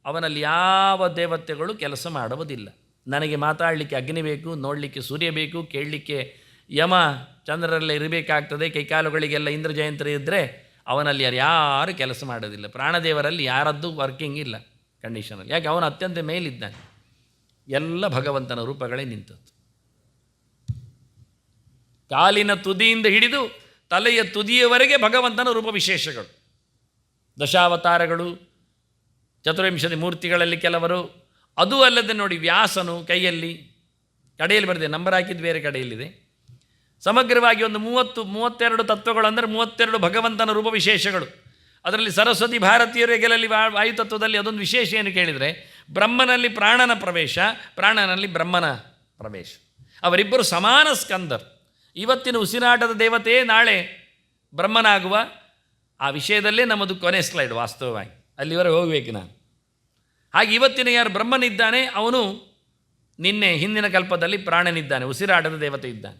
ಅವನಲ್ಲಿ ಯಾವ ದೇವತೆಗಳು ಕೆಲಸ ಮಾಡುವುದಿಲ್ಲ. ನನಗೆ ಮಾತಾಡಲಿಕ್ಕೆ ಅಗ್ನಿ ಬೇಕು, ನೋಡಲಿಕ್ಕೆ ಸೂರ್ಯ ಬೇಕು, ಕೇಳಲಿಕ್ಕೆ ಯಮ ಚಂದ್ರರಲ್ಲೇ ಇರಬೇಕಾಗ್ತದೆ, ಕೈಕಾಲುಗಳಿಗೆಲ್ಲ ಇಂದ್ರಜಯಂತರು ಇದ್ದರೆ ಅವನಲ್ಲಿ ಯಾರು ಕೆಲಸ ಮಾಡೋದಿಲ್ಲ. ಪ್ರಾಣದೇವರಲ್ಲಿ ಯಾರದ್ದು ವರ್ಕಿಂಗ್ ಇಲ್ಲ ಕಂಡೀಷನಲ್ಲಿ. ಯಾಕೆ? ಅವನು ಅತ್ಯಂತ ಮೇಲಿದ್ದಾನೆ. ಎಲ್ಲ ಭಗವಂತನ ರೂಪಗಳೇ ನಿಂತದ್ದು. ಕಾಲಿನ ತುದಿಯಿಂದ ಹಿಡಿದು ತಲೆಯ ತುದಿಯವರೆಗೆ ಭಗವಂತನ ರೂಪ ವಿಶೇಷಗಳು. ದಶಾವತಾರಗಳು, ಚತುರ್ವಿಂಶತಿ ಮೂರ್ತಿಗಳಲ್ಲಿ ಕೆಲವರು. ಅದೂ ಅಲ್ಲದೆ ನೋಡಿ, ವ್ಯಾಸನು ಕೈಯಲ್ಲಿ, ಕಡೆಯಲ್ಲಿ ಬರೆದಿದೆ, ನಂಬರ್ ಹಾಕಿದ್ದು ಬೇರೆ ಕಡೆಯಲ್ಲಿದೆ, ಸಮಗ್ರವಾಗಿ ಒಂದು 32 ತತ್ವಗಳು, ಅಂದರೆ 32 ಭಗವಂತನ ರೂಪ ವಿಶೇಷಗಳು. ಅದರಲ್ಲಿ ಸರಸ್ವತಿ ಭಾರತೀಯರಿಗೆಲ್ಲಿ ವಾಯುತತ್ವದಲ್ಲಿ ಅದೊಂದು ವಿಶೇಷ ಏನು ಕೇಳಿದರೆ, ಬ್ರಹ್ಮನಲ್ಲಿ ಪ್ರಾಣನ ಪ್ರವೇಶ, ಪ್ರಾಣನಲ್ಲಿ ಬ್ರಹ್ಮನ ಪ್ರವೇಶ. ಅವರಿಬ್ಬರು ಸಮಾನ ಸ್ಕಂದರು. ಇವತ್ತಿನ ಉಸಿರಾಟದ ದೇವತೆಯೇ ನಾಳೆ ಬ್ರಹ್ಮನಾಗುವ ಆ ವಿಷಯದಲ್ಲೇ ನಮ್ಮದು ಕೊನೆ ಸ್ಲೈಡ್. ವಾಸ್ತವವಾಗಿ ಅಲ್ಲಿವರೆಗೆ ಹೋಗಬೇಕು ನಾನು. ಹಾಗೆ ಇವತ್ತಿನ ಯಾರು ಬ್ರಹ್ಮನಿದ್ದಾನೆ ಅವನು ನಿನ್ನೆ ಹಿಂದಿನ ಕಲ್ಪದಲ್ಲಿ ಪ್ರಾಣನಿದ್ದಾನೆ, ಉಸಿರಾಟದ ದೇವತೆ ಇದ್ದಾನೆ.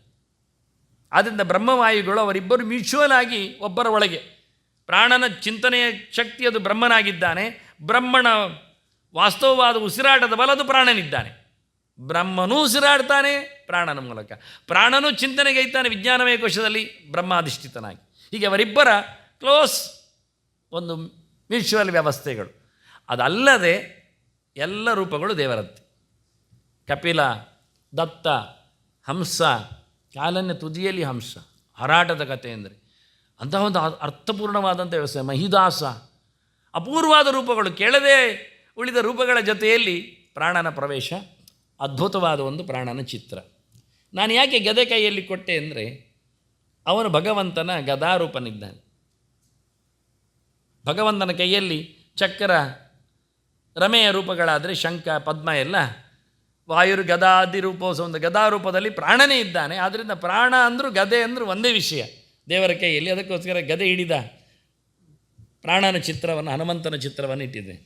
ಆದ್ದರಿಂದ ಬ್ರಹ್ಮವಾಯುಗಳು ಅವರಿಬ್ಬರು ಮ್ಯೂಚುವಲ್ ಆಗಿ ಒಬ್ಬರ ಒಳಗೆ, ಪ್ರಾಣನ ಚಿಂತನೆಯ ಶಕ್ತಿ ಅದು ಬ್ರಹ್ಮನಾಗಿದ್ದಾನೆ, ಬ್ರಹ್ಮನ ವಾಸ್ತವವಾದ ಉಸಿರಾಟದ ಬಲ ಅದು ಪ್ರಾಣನಿದ್ದಾನೆ. ಬ್ರಹ್ಮನೂ ಉಸಿರಾಡ್ತಾನೆ ಪ್ರಾಣನ ಮೂಲಕ, ಪ್ರಾಣನೂ ಚಿಂತನೆಗೈತಾನೆ ವಿಜ್ಞಾನಮಯ ಕೋಶದಲ್ಲಿ ಬ್ರಹ್ಮಾಧಿಷ್ಠಿತನಾಗಿ. ಹೀಗೆ ಅವರಿಬ್ಬರ ಕ್ಲೋಸ್ ಒಂದು ಮ್ಯೂಚುವಲ್ ವ್ಯವಸ್ಥೆಗಳು. ಅದಲ್ಲದೆ ಎಲ್ಲ ರೂಪಗಳು ದೇವರದ್ದು. ಕಪಿಲ, ದತ್ತ, ಹಂಸ, ಕಾಲನ್ಯ ತುದಿಯಲ್ಲಿ ಹಂಸ, ಹಾರಾಟದ ಕಥೆ ಅಂದರೆ ಅಂತಹ ಒಂದು ಅರ್ಥಪೂರ್ಣವಾದಂಥ ವ್ಯವಸ್ಥೆ. ಮಹಿದಾಸ, ಅಪೂರ್ವವಾದ ರೂಪಗಳು, ಕೇಳದೆ ಉಳಿದ ರೂಪಗಳ ಜೊತೆಯಲ್ಲಿ ಪ್ರಾಣನ ಪ್ರವೇಶ, ಅದ್ಭುತವಾದ ಒಂದು ಪ್ರಾಣನ ಚಿತ್ರ. ನಾನು ಯಾಕೆ ಗದೆ ಕೈಯಲ್ಲಿ ಕೊಟ್ಟೆ ಅಂದರೆ, ಅವನು ಭಗವಂತನ ಗದಾರೂಪನಿದ್ದಾನೆ. ಭಗವಂತನ ಕೈಯಲ್ಲಿ ಚಕ್ರ, ರಮೆಯ ರೂಪಗಳಾದರೆ ಶಂಖ, ಪದ್ಮ ಎಲ್ಲ ವಾಯುರು ಗದಾದಿ ರೂಪೋತ್ಸವ, ಒಂದು ಗದಾರೂಪದಲ್ಲಿ ಪ್ರಾಣನೇ ಇದ್ದಾನೆ. ಆದ್ದರಿಂದ ಪ್ರಾಣ ಅಂದರೂ ಗದೆ ಅಂದರೂ ಒಂದೇ ವಿಷಯ ದೇವರ ಕೈಯಲ್ಲಿ. ಅದಕ್ಕೋಸ್ಕರ ಗದೆ ಹಿಡಿದ ಪ್ರಾಣನ ಚಿತ್ರವನ್ನು, ಹನುಮಂತನ ಚಿತ್ರವನ್ನು ಇಟ್ಟಿದೆ.